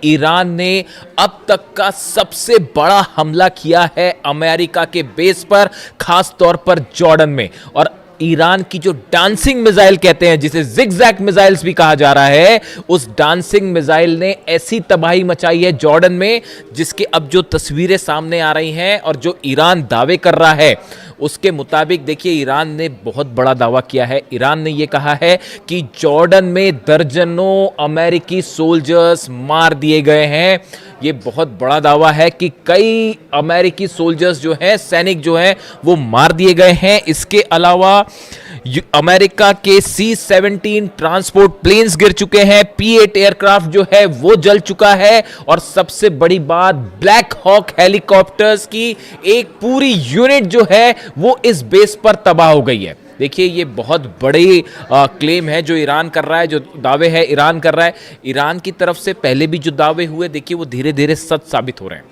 Iran ने अब तक का सबसे बड़ा हमला किया है अमेरिका के बेस पर, खास तौर पर जॉर्डन में। और ईरान की जो डांसिंग मिसाइल कहते हैं, जिसे जिगजैग मिसाइल्स भी कहा जा रहा है, उस डांसिंग मिसाइल ने ऐसी तबाही मचाई है जॉर्डन में, जिसके अब जो तस्वीरें सामने आ रही हैं और जो ईरान दावे कर रहा है उसके मुताबिक, देखिए ईरान ने बहुत बड़ा दावा किया है। ईरान ने यह कहा है कि जॉर्डन में दर्जनों अमेरिकी सोल्जर्स मार दिए गए हैं। ये बहुत बड़ा दावा है कि कई अमेरिकी सोल्जर्स जो हैं, सैनिक जो हैं, वो मार दिए गए हैं। इसके अलावा अमेरिका के C-17 ट्रांसपोर्ट प्लेन्स गिर चुके हैं, P-8 एयरक्राफ्ट जो है वो जल चुका है, और सबसे बड़ी बात, ब्लैक हॉक हेलीकॉप्टर्स की एक पूरी यूनिट जो है वो इस बेस पर तबाह हो गई है। देखिए ये बहुत बड़ी क्लेम है जो ईरान कर रहा है, जो दावे है ईरान कर रहा है। ईरान की तरफ से पहले भी जो दावे हुए, देखिए वो धीरे धीरे सच साबित हो रहे हैं।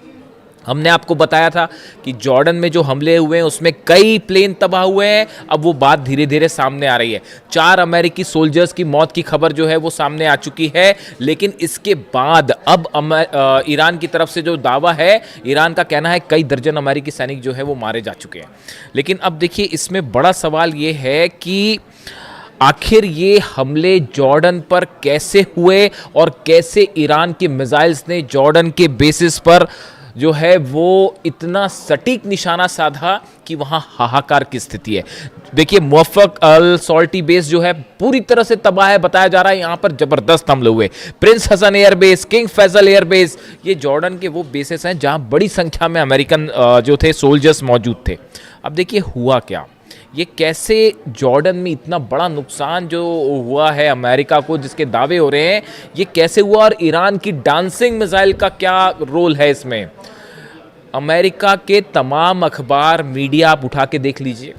हमने आपको बताया था कि जॉर्डन में जो हमले हुए हैं उसमें कई प्लेन तबाह हुए हैं। अब वो बात धीरे धीरे सामने आ रही है। 4 अमेरिकी सोल्जर्स की मौत की खबर जो है वो सामने आ चुकी है। लेकिन इसके बाद अब ईरान की तरफ से जो दावा है, ईरान का कहना है कई दर्जन अमेरिकी सैनिक जो है वो मारे जा चुके हैं। लेकिन अब देखिए इसमें बड़ा सवाल ये है कि आखिर ये हमले जॉर्डन पर कैसे हुए और कैसे ईरान के मिसाइल्स ने जॉर्डन के बेसिस पर जो है वो इतना सटीक निशाना साधा कि वहां हाहाकार की स्थिति है। देखिए मुवफ़्फ़क़ अल सॉल्टी बेस जो है पूरी तरह से तबाह है, बताया जा रहा है यहां पर जबरदस्त हमले हुए। Prince Hassan airbase, King Faisal airbase, ये जॉर्डन के वो बेसेस हैं जहां बड़ी संख्या में अमेरिकन जो थे सोल्जर्स मौजूद थे। अब देखिए हुआ क्या, ये कैसे जॉर्डन में इतना बड़ा नुकसान जो हुआ है अमेरिका को, जिसके दावे हो रहे हैं, ये कैसे हुआ, और ईरान की डांसिंग मिसाइल का क्या रोल है इसमें। अमेरिका के तमाम अखबार, मीडिया आप उठा के देख लीजिए,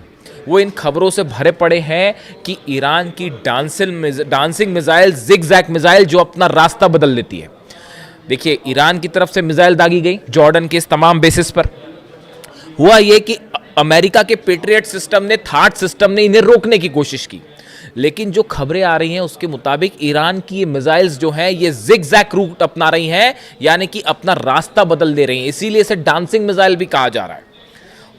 वो इन खबरों से भरे पड़े हैं कि ईरान की डांसिंग मिसाइल, जिगजैग मिसाइल जो अपना रास्ता बदल लेती है। देखिए ईरान की तरफ से मिसाइल दागी गई जॉर्डन के इस तमाम बेसिस पर। हुआ ये कि अमेरिका के पेट्रियट सिस्टम ने, थाट सिस्टम ने इन्हें रोकने की कोशिश की, लेकिन जो खबरें आ रही हैं उसके मुताबिक ईरान की ये मिसाइल्स जो हैं ये जिगजैग रूट अपना रही हैं, यानी कि अपना रास्ता बदल दे रही हैं। इसीलिए इसे डांसिंग मिसाइल भी कहा जा रहा है।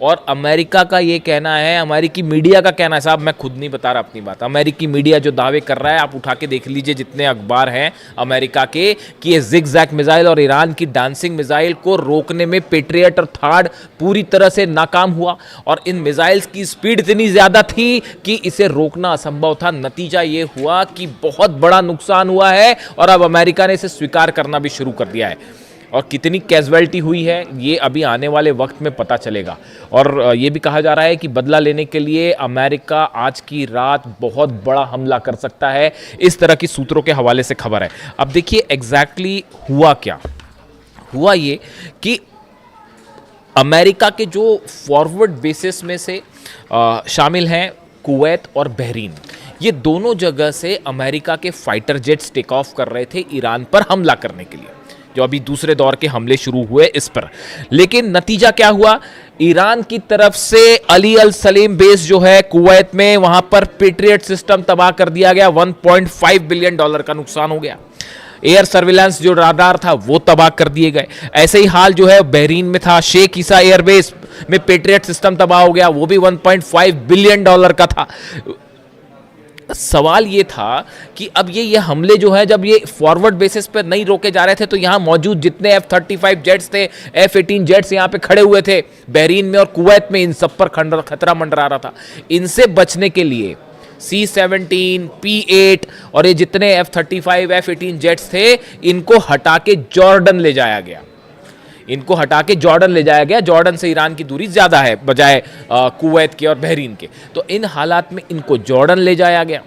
और अमेरिका का ये कहना है, अमेरिकी मीडिया का कहना है, साहब मैं खुद नहीं बता रहा अपनी बात, अमेरिकी मीडिया जो दावे कर रहा है, आप उठा के देख लीजिए जितने अखबार हैं अमेरिका के, कि ये जिगजैग मिसाइल और ईरान की डांसिंग मिसाइल को रोकने में पेट्रियट और थार्ड पूरी तरह से नाकाम हुआ। और इन मिसाइल्स की स्पीड इतनी ज़्यादा थी कि इसे रोकना असंभव था। नतीजा ये हुआ कि बहुत बड़ा नुकसान हुआ है और अब अमेरिका ने इसे स्वीकार करना भी शुरू कर दिया है। और कितनी कैजुअलिटी हुई है ये अभी आने वाले वक्त में पता चलेगा। और ये भी कहा जा रहा है कि बदला लेने के लिए अमेरिका आज की रात बहुत बड़ा हमला कर सकता है, इस तरह की सूत्रों के हवाले से खबर है। अब देखिए एग्जैक्टली हुआ क्या, हुआ ये कि अमेरिका के जो फॉरवर्ड बेसिस में से शामिल हैं कुवैत और बहरीन, ये दोनों जगह से अमेरिका के फाइटर जेट्स टेक ऑफ कर रहे थे ईरान पर हमला करने के लिए, जो अभी दूसरे दौर के हमले शुरू हुए इस पर। लेकिन नतीजा क्या हुआ, ईरान की तरफ से अली अल सलेम बेस जो है कुवैत में, वहां पर पेट्रियट सिस्टम तबाह कर दिया गया, $1.5 बिलियन का नुकसान हो गया। एयर सर्विलांस जो राडार था वो तबाह कर दिए गए। ऐसे ही हाल जो है बहरीन में था, शेख ईसा एयरबेस में पेट्रियट सिस्टम तबाह हो गया, वो भी $1.5 बिलियन का था। सवाल ये था कि अब ये हमले जो है, जब ये फॉरवर्ड बेसिस पर नहीं रोके जा रहे थे, तो यहां मौजूद जितने F-35 जेट्स थे, F-18 जेट्स यहां पे खड़े हुए थे बहरीन में और कुवैत में, इन सब पर खतरा मंडरा रहा था। इनसे बचने के लिए C-17, P-8 और ये जितने F-35 F-18 जेट्स थे, इनको हटा के जॉर्डन ले जाया गया। इनको हटा के जॉर्डन ले जाया गया। जॉर्डन से ईरान की दूरी ज़्यादा है बजाय कुवैत के और बहरीन के, तो इन हालात में इनको जॉर्डन ले जाया गया।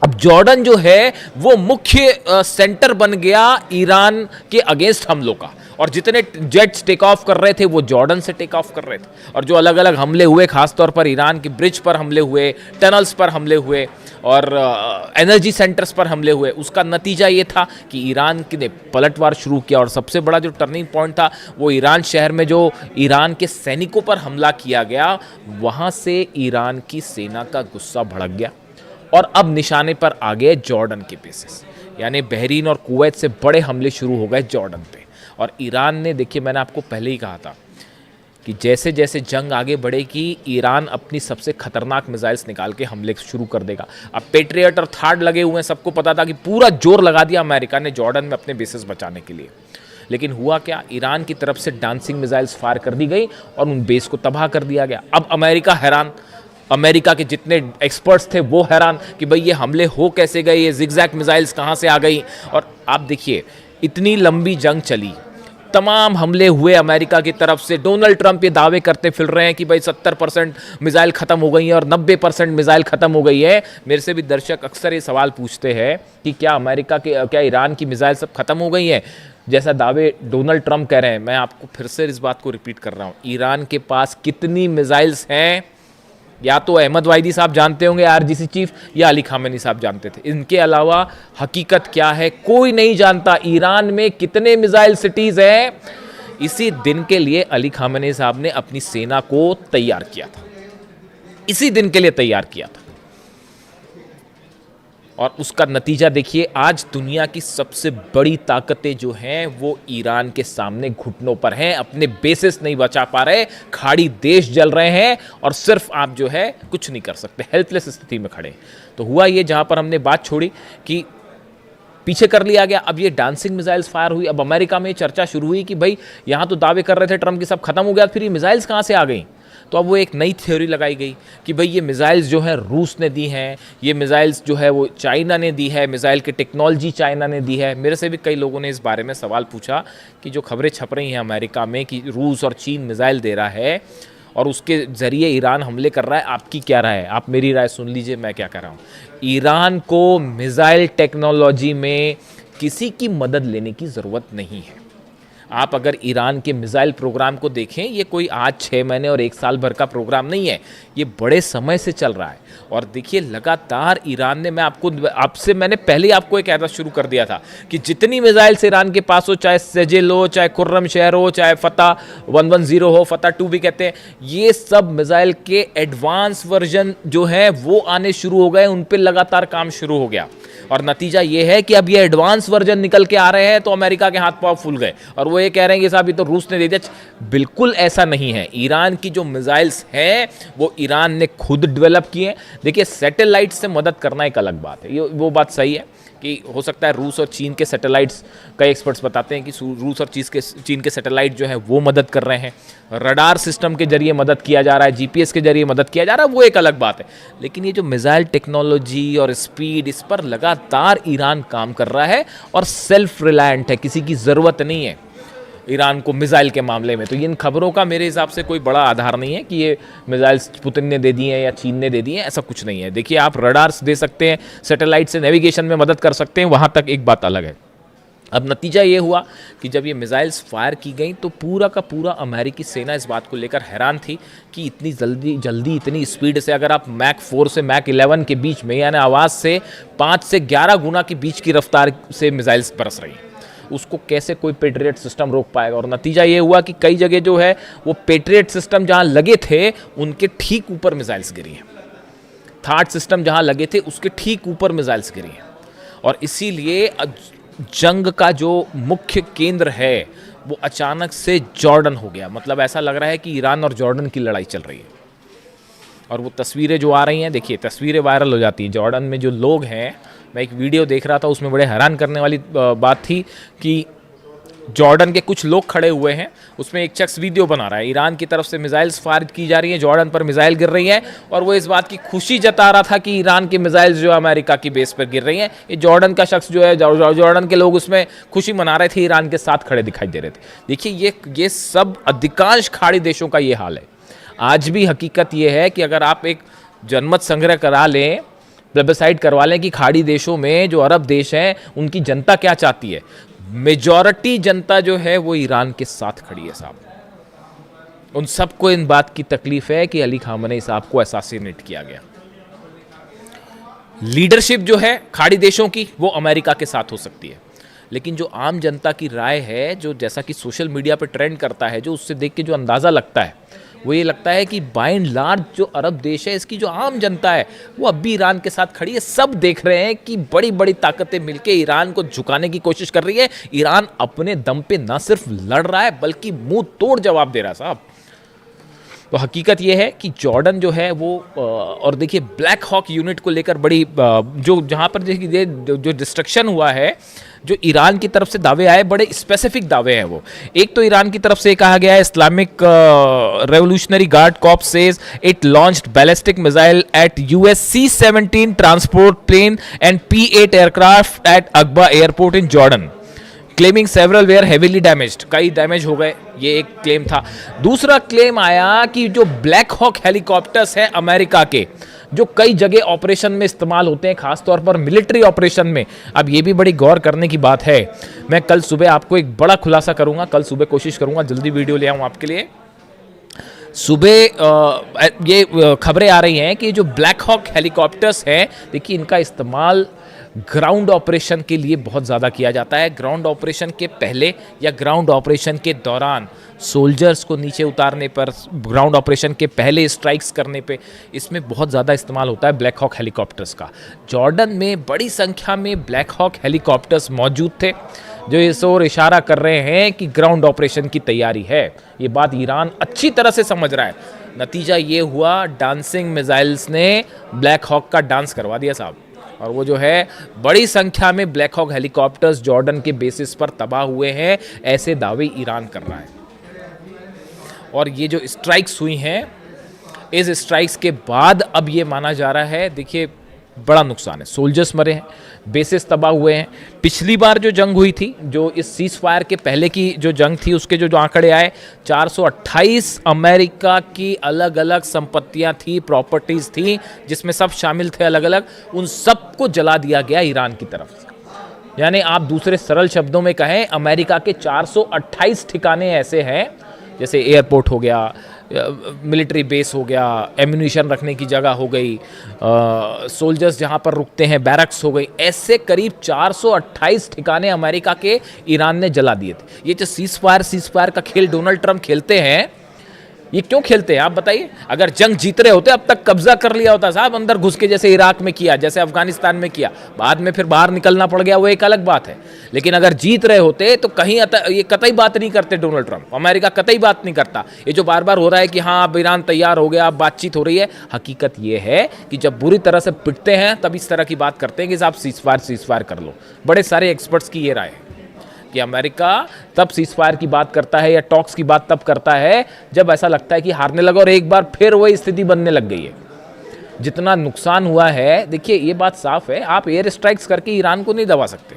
अब जॉर्डन जो है वो मुख्य सेंटर बन गया ईरान के अगेंस्ट हमलों का, और जितने जेट्स टेक ऑफ कर रहे थे वो जॉर्डन से टेक ऑफ कर रहे थे। और जो अलग अलग हमले हुए, खासतौर पर ईरान के ब्रिज पर हमले हुए, टनल्स पर हमले हुए और एनर्जी सेंटर्स पर हमले हुए, उसका नतीजा ये था कि ईरान ने पलटवार शुरू किया। और सबसे बड़ा जो टर्निंग पॉइंट था वो ईरान शहर में जो ईरान के सैनिकों पर हमला किया गया, वहाँ से ईरान की सेना का गुस्सा भड़क गया और अब निशाने पर आ गए जॉर्डन के बेसिस। यानी बहरीन और कुवैत से बड़े हमले शुरू हो गए जॉर्डन पे। और ईरान ने, देखिए मैंने आपको पहले ही कहा था कि जैसे जैसे जंग आगे बढ़ेगी ईरान अपनी सबसे खतरनाक मिसाइल्स निकाल के हमले शुरू कर देगा। अब पेट्रियट और थार्ड लगे हुए हैं, सबको पता था कि पूरा जोर लगा दिया अमेरिका ने जॉर्डन में अपने बेसेस बचाने के लिए। लेकिन हुआ क्या, ईरान की तरफ से डांसिंग मिसाइल्स फायर कर दी गई और उन बेस को तबाह कर दिया गया। अब अमेरिका हैरान, अमेरिका के जितने एक्सपर्ट्स थे वो हैरान कि भाई ये हमले हो कैसे गए, ये जिगजैग मिसाइल्स कहाँ से आ गई। और आप देखिए इतनी लंबी जंग चली, तमाम हमले हुए अमेरिका की तरफ से। डोनाल्ड ट्रंप ये दावे करते फिर रहे हैं कि भाई 70% मिसाइल ख़त्म हो गई है और 90% मिसाइल ख़त्म हो गई है। मेरे से भी दर्शक अक्सर ये सवाल पूछते हैं कि क्या ईरान की मिसाइल सब ख़त्म हो गई हैं, जैसा दावे डोनाल्ड ट्रंप कह रहे हैं। मैं आपको फिर से इस बात को रिपीट कर रहा हूँ, ईरान के पास कितनी मिसाइल्स हैं या तो अहमद वाहिदी साहब जानते होंगे आरजीसी चीफ, या अली खामेनी साहब जानते थे। इनके अलावा हकीकत क्या है कोई नहीं जानता। ईरान में कितने मिसाइल सिटीज हैं, इसी दिन के लिए अली खामेनी साहब ने अपनी सेना को तैयार किया था, इसी दिन के लिए तैयार किया था। और उसका नतीजा देखिए, आज दुनिया की सबसे बड़ी ताकतें जो हैं वो ईरान के सामने घुटनों पर हैं, अपने बेसिस नहीं बचा पा रहे, खाड़ी देश जल रहे हैं और सिर्फ आप जो है कुछ नहीं कर सकते, हेल्पलेस स्थिति में खड़े। तो हुआ ये, जहां पर हमने बात छोड़ी कि पीछे कर लिया गया, अब ये डांसिंग मिसाइल्स फायर हुई। अब अमेरिका में चर्चा शुरू हुई कि भाई यहां तो दावे कर रहे थे ट्रंप की सब खत्म हो गया, फिर ये मिसाइल्स कहां से आ गई। तो अब वो एक नई थ्योरी लगाई गई कि भाई ये मिसाइल्स जो है रूस ने दी हैं, ये मिसाइल्स जो है वो चाइना ने दी है, मिसाइल की टेक्नोलॉजी चाइना ने दी है। मेरे से भी कई लोगों ने इस बारे में सवाल पूछा कि जो खबरें छप रही हैं अमेरिका में कि रूस और चीन मिसाइल दे रहा है और उसके ज़रिए ईरान हमले कर रहा है, आपकी क्या राय है? आप मेरी राय सुन लीजिए, मैं क्या कह रहा हूँ। ईरान को मिसाइल टेक्नोलॉजी में किसी की मदद लेने की ज़रूरत नहीं है। आप अगर ईरान के मिसाइल प्रोग्राम को देखें, ये कोई आज 6 महीने और 1 साल भर का प्रोग्राम नहीं है, ये बड़े समय से चल रहा है। और देखिए लगातार ईरान ने, मैंने पहले ही आपको एक कहना शुरू कर दिया था कि जितनी मिसाइल्स ईरान के पास हो, चाहे सेजेल हो, चाहे खुर्रम शहर हो, चाहे फतह 110 हो, फतह 2 भी कहते हैं, ये सब मिसाइल के एडवांस वर्जन जो है वो आने शुरू हो गए, उन पर लगातार काम शुरू हो गया। और नतीजा ये है कि अब ये एडवांस वर्जन निकल के आ रहे हैं तो अमेरिका के हाथ पांव फूल गए और वो ये कह रहे हैं कि साहब ये तो रूस ने दे दिया। बिल्कुल ऐसा नहीं है। ईरान की जो मिसाइल्स हैं वो ईरान ने खुद डेवलप किए हैं। देखिए सैटेलाइट से मदद करना एक अलग बात है, ये वो बात सही है कि हो सकता है रूस और चीन के सैटेलाइट्स, कई एक्सपर्ट्स बताते हैं कि रूस और चीन के सैटेलाइट जो है वो मदद कर रहे हैं, रडार सिस्टम के जरिए मदद किया जा रहा है, जीपीएस के जरिए मदद किया जा रहा है, वो एक अलग बात है। लेकिन ये जो मिसाइल टेक्नोलॉजी और स्पीड, इस पर लगातार ईरान काम कर रहा है और सेल्फ रिलायंट है, किसी की ज़रूरत नहीं है ईरान को मिसाइल के मामले में। तो इन खबरों का मेरे हिसाब से कोई बड़ा आधार नहीं है कि ये मिसाइल्स पुतिन ने दे दिए हैं या चीन ने दे दिए हैं, ऐसा कुछ नहीं है। देखिए आप रडार्स दे सकते हैं, सैटेलाइट से नेविगेशन में मदद कर सकते हैं, वहाँ तक एक बात अलग है। अब नतीजा ये हुआ कि जब ये मिसाइल्स फायर की गई तो पूरा का पूरा अमेरिकी सेना इस बात को लेकर हैरान थी कि इतनी जल्दी इतनी स्पीड से, अगर आप मैक 4 से मैक 11 के बीच में, यानी आवाज़ से 5 से 11 गुना की बीच की रफ्तार से मिसाइल्स बरस रही हैं, उसको कैसे कोई पेट्रियट सिस्टम रोक पाएगा। और नतीजा ये हुआ कि कई जगह जो है वो पेट्रियट सिस्टम जहां लगे थे उनके ठीक ऊपर मिसाइल्स गिरी हैं, थार्ड सिस्टम जहां लगे थे उसके ठीक ऊपर मिसाइल्स गिरी हैं। और इसीलिए जंग का जो मुख्य केंद्र है वो अचानक से जॉर्डन हो गया। मतलब ऐसा लग रहा है कि ईरान और जॉर्डन की लड़ाई चल रही है। और वो तस्वीरें जो आ रही हैं, देखिए तस्वीरें वायरल हो जाती हैं। जॉर्डन में जो लोग हैं, मैं एक वीडियो देख रहा था उसमें बड़े हैरान करने वाली बात थी कि जॉर्डन के कुछ लोग खड़े हुए हैं, उसमें एक शख्स वीडियो बना रहा है, ईरान की तरफ से मिसाइल्स फायर की जा रही हैं, जॉर्डन पर मिसाइल गिर रही है और वो इस बात की खुशी जता रहा था कि ईरान की मिसाइल्स जो अमेरिका की बेस पर गिर रही हैं। ये जॉर्डन का शख्स जो है, जॉर्डन के लोग उसमें खुशी मना रहे थे, ईरान के साथ खड़े दिखाई दे रहे थे। देखिए ये सब अधिकांश खाड़ी देशों का ये हाल है। आज भी हकीकत ये है कि अगर आप एक जनमत संग्रह करा लें, प्लेबिसाइड करवा लें कि खाड़ी देशों में जो अरब देश हैं उनकी जनता क्या चाहती है, मेजॉरिटी जनता जो है वो ईरान के साथ खड़ी है साहब। उन सबको इन बात की तकलीफ है कि अली खामेनी साहब को असैसिनेट किया गया। लीडरशिप जो है खाड़ी देशों की वो अमेरिका के साथ हो सकती है, लेकिन जो आम जनता की राय है, जो जैसा कि सोशल मीडिया पर ट्रेंड करता है, जो उससे देख के जो अंदाज़ा लगता है वो ये लगता है कि बाय एंड लार्ज जो अरब देश है, इसकी जो आम जनता है वो अब भी ईरान के साथ खड़ी है। सब देख रहे हैं कि बड़ी बड़ी ताकतें मिलकर ईरान को झुकाने की कोशिश कर रही है। ईरान अपने दम पे ना सिर्फ लड़ रहा है बल्कि मुंह तोड़ जवाब दे रहा है साहब। तो हकीकत ये है कि जॉर्डन जो है वो और देखिए ब्लैक हॉक यूनिट को लेकर बड़ी जो जहाँ पर देखिए जो डिस्ट्रक्शन हुआ है, जो ईरान की तरफ से दावे आए, बड़े स्पेसिफिक दावे हैं वो। एक तो ईरान की तरफ से कहा गया है, Islamic revolutionary guard corps says it launched ballistic missile at US C-17 transport plane and P-8 aircraft at Aqaba airport in Jordan, claiming several were heavily damaged. कई डैमेज हो गए, ये एक क्लेम था। दूसरा क्लेम आया कि जो ब्लैक हॉक हेलीकॉप्टर्स हैं अमेरिका के, जो कई जगह ऑपरेशन में इस्तेमाल होते हैं, खासतौर पर मिलिट्री ऑपरेशन में। अब ये भी बड़ी गौर करने की बात है। मैं कल सुबह आपको एक बड़ा खुलासा करूंगा, कल सुबह कोशिश करूंगा जल्दी वीडियो ले आऊं आपके लिए। सुबह ये खबरें आ रही हैं कि जो ब्लैक हॉक हेलीकॉप्टर्स हैं, देखिए इनका इस्तेमाल ग्राउंड ऑपरेशन के लिए बहुत ज़्यादा किया जाता है। ग्राउंड ऑपरेशन के पहले या ग्राउंड ऑपरेशन के दौरान, सोल्जर्स को नीचे उतारने पर, ग्राउंड ऑपरेशन के पहले स्ट्राइक्स करने पे, इसमें बहुत ज़्यादा इस्तेमाल होता है ब्लैक हॉक हेलीकॉप्टर्स का। जॉर्डन में बड़ी संख्या में ब्लैक हॉक हेलीकॉप्टर्स मौजूद थे, जो इस ओर इशारा कर रहे हैं कि ग्राउंड ऑपरेशन की तैयारी है। ये बात ईरान अच्छी तरह से समझ रहा है। नतीजा ये हुआ, डांसिंग मिसाइल्स ने ब्लैक हॉक का डांस करवा दिया साहब। और वो जो है बड़ी संख्या में ब्लैक हॉक हेलीकॉप्टर्स जॉर्डन के बेसिस पर तबाह हुए हैं, ऐसे दावे ईरान कर रहा है। और ये जो स्ट्राइक्स हुई हैं, इस स्ट्राइक्स के बाद अब ये माना जा रहा है, देखिए बड़ा नुकसान है, सोल्जर्स मरे हैं, बेसिस तबाह हुए हैं। पिछली बार जो जंग हुई थी, जो इस सीज फायर के पहले की जो जंग थी, उसके जो आंकड़े आए, 428 अमेरिका की अलग अलग संपत्तियां थी, प्रॉपर्टीज थी, जिसमें सब शामिल थे अलग अलग, उन सबको जला दिया गया ईरान की तरफ से। यानी आप दूसरे सरल शब्दों में कहें, अमेरिका के 428 ठिकाने ऐसे हैं, जैसे एयरपोर्ट हो गया, मिलिट्री बेस हो गया, एम्यूनिशन रखने की जगह हो गई, सोल्जर्स जहां पर रुकते हैं, बैरक्स हो गई, ऐसे करीब 428 ठिकाने अमेरिका के ईरान ने जला दिए थे। ये जो सीज फायर का खेल डोनाल्ड ट्रंप खेलते हैं, ये क्यों खेलते हैं आप बताइए? अगर जंग जीत रहे होते अब तक कब्जा कर लिया होता साहब, अंदर घुस के, जैसे इराक में किया, जैसे अफगानिस्तान में किया, बाद में फिर बाहर निकलना पड़ गया, वो एक अलग बात है। लेकिन अगर जीत रहे होते तो कहीं ये कतई बात नहीं करते डोनाल्ड ट्रंप, अमेरिका कतई बात नहीं करता। ये जो बार बार हो रहा है कि हाँ अब ईरान तैयार हो गया, अब बातचीत हो रही है, हकीकत ये है कि जब बुरी तरह से पिटते हैं तब इस तरह की बात करते हैं कि साहब सीज फायर कर लो। बड़े सारे एक्सपर्ट्स की ये राय है कि अमेरिका तब सीज फायर की बात करता है या टॉक्स की बात तब करता है जब ऐसा लगता है कि हारने लगा, और एक बार फिर वही स्थिति बनने लग गई है। जितना नुकसान हुआ है, देखिए ये बात साफ है, आप एयर स्ट्राइक्स करके ईरान को नहीं दबा सकते,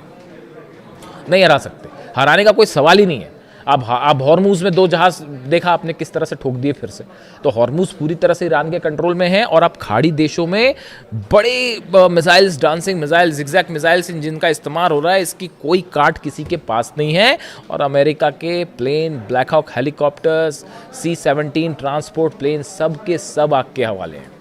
नहीं हरा सकते, हराने का कोई सवाल ही नहीं है। अब हॉर्मूज में 2 जहाज देखा आपने किस तरह से ठोक दिए फिर से, तो हॉर्मूज पूरी तरह से ईरान के कंट्रोल में है। और अब खाड़ी देशों में बड़े missiles, dancing missiles, zigzag missiles, जिनका इस्तेमाल हो रहा है, इसकी कोई काट किसी के पास नहीं है। और अमेरिका के plane, Black Hawk helicopters, C-17 transport plane, सब के सब आग के हवाले हैं।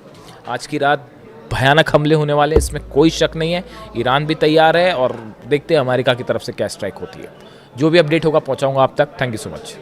आज की रात भयानक हमले होने वाले, इसमें कोई शक नहीं है। ईरान भी तैयार है और देखते हैं अमेरिका की तरफ से क्या स्ट्राइक होती है। जो भी अपडेट होगा पहुंचाऊंगा आप तक। Thank you so much.